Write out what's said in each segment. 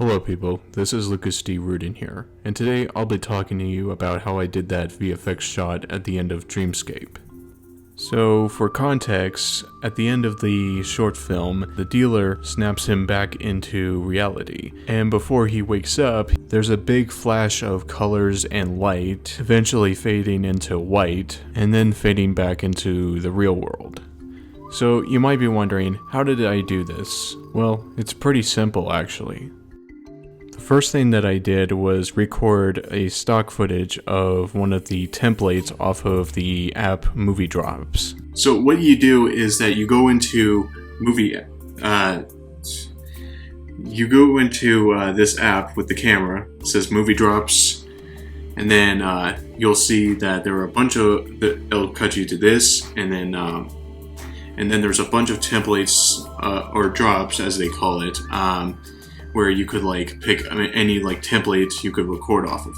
Hello people, this is Lucas D. Rudin here, and today I'll be talking to you about how I did that VFX shot at the end of Dreamscape. So, for context, at the end of the short film, the dealer snaps him back into reality, and before he wakes up, there's a big flash of colors and light, eventually fading into white, and then fading back into the real world. So, you might be wondering, how did I do this? Well, it's pretty simple actually. The first thing that I did was record a stock footage of one of the templates off of the app Movie Drops. So what you do is that you go into this app with the camera. It says Movie Drops, and then you'll see that there are a bunch of it'll cut you to this, and then there's a bunch of templates or drops as they call it. Where you could pick any template you could record off of.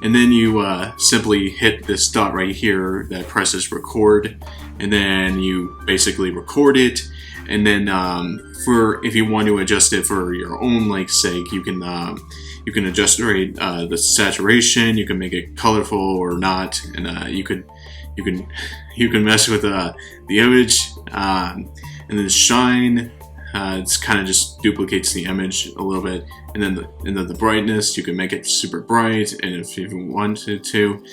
And then you simply hit this dot right here that presses record, and then you basically record it. And then if you want to adjust it for your own sake, you can adjust the saturation, you can make it colorful or not, and you can mess with the image, and then shine. It's kind of just duplicates the image a little bit, and then the brightness, you can make it super bright, and if you wanted to,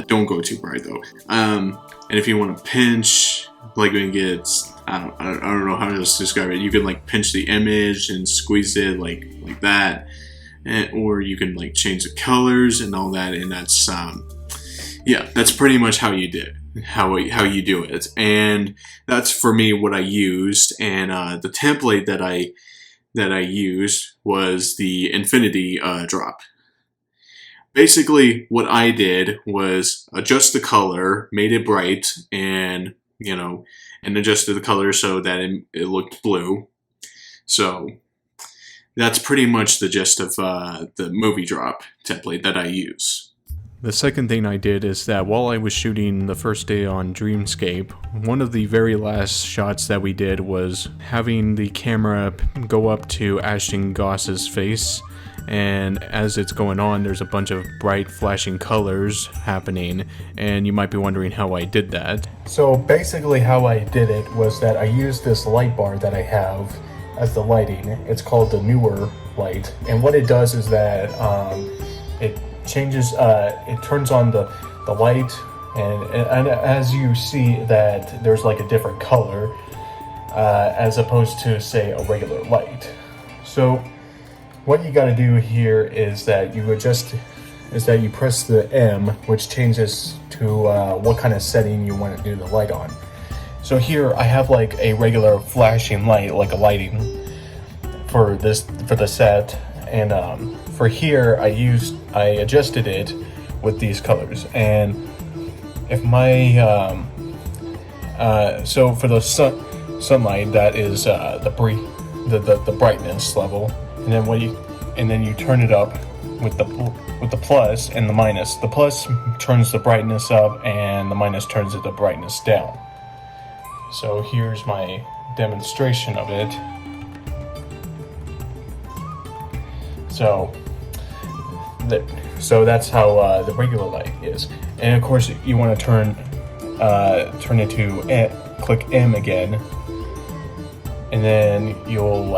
don't go too bright though. And if you want to pinch, when it gets, I don't know how to describe it. You can pinch the image and squeeze it like that, or you can change the colors and all that, and that's that's pretty much how you did. How you do it, and that's for me what I used. And the template that I used was the infinity drop. Basically, what I did was adjust the color, made it bright, and adjusted the color so that it looked blue. So that's pretty much the gist of the movie drop template that I use. The second thing I did is that while I was shooting the first day on Dreamscape, one of the very last shots that we did was having the camera go up to Ashton Goss's face, and as it's going on, there's a bunch of bright flashing colors happening, and you might be wondering how I did that. So basically how I did it was that I used this light bar that I have as the lighting. It's called the newer light, and what it does is that it turns on the light, and as you see that there's a different color as opposed to, say, a regular light. So what you got to do here is that you press the M, which changes to what kind of setting you want to do the light on. So here I have a regular flashing light, like a lighting for the set, and for here I adjusted it with these colors. And if my so for the sunlight, that is the brightness level, and then you turn it up with the plus and the minus. The plus turns the brightness up, and the minus turns the brightness down. So here's my demonstration of it. So that's how the regular light is. And of course you want to turn it to click M again, and then you'll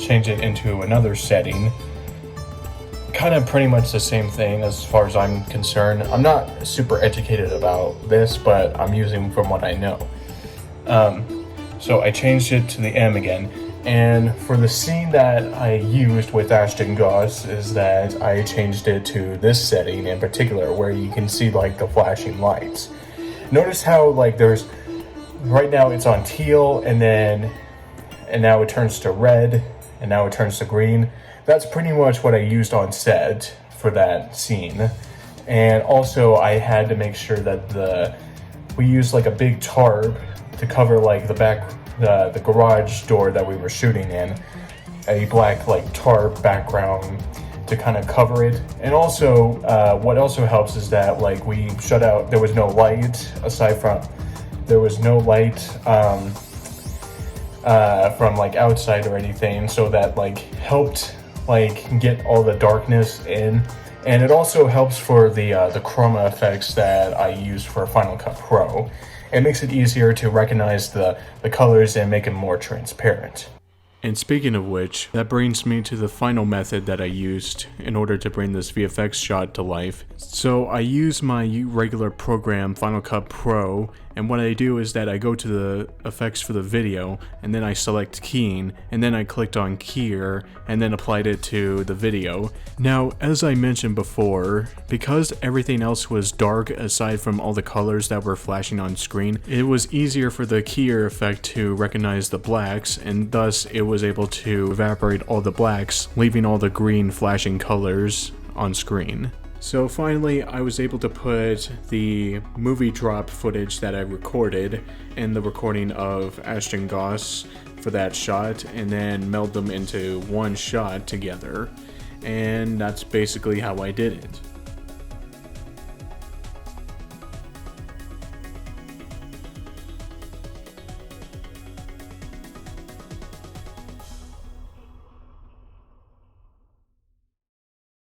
change it into another setting. Kind of pretty much the same thing as far as I'm concerned. I'm not super educated about this, but I'm using from what I know. So I changed it to the M again. And for the scene that I used with Ashton Goss is that I changed it to this setting in particular, where you can see the flashing lights. Notice how there's, right now it's on teal, and now it turns to red, and now it turns to green. That's pretty much what I used on set for that scene. And also I had to make sure that we used a big tarp to cover the back, the garage door that we were shooting in, a black tarp background to kind of cover it. And also what also helps is that we shut out, there was no light aside from, there was no light from like outside or anything, so that like helped like get all the darkness in. And it also helps for the chroma effects that I use for Final Cut Pro. It makes it easier to recognize the colors and make them more transparent. And speaking of which, that brings me to the final method that I used in order to bring this VFX shot to life. So I use my regular program, Final Cut Pro, and what I do is that I go to the effects for the video, and then I select keying, and then I clicked on keyer, and then applied it to the video. Now, as I mentioned before, because everything else was dark aside from all the colors that were flashing on screen, it was easier for the keyer effect to recognize the blacks, and thus it was able to evaporate all the blacks, leaving all the green flashing colors on screen. So finally, I was able to put the movie drop footage that I recorded in the recording of Ashton Goss for that shot, and then meld them into one shot together. And that's basically how I did it.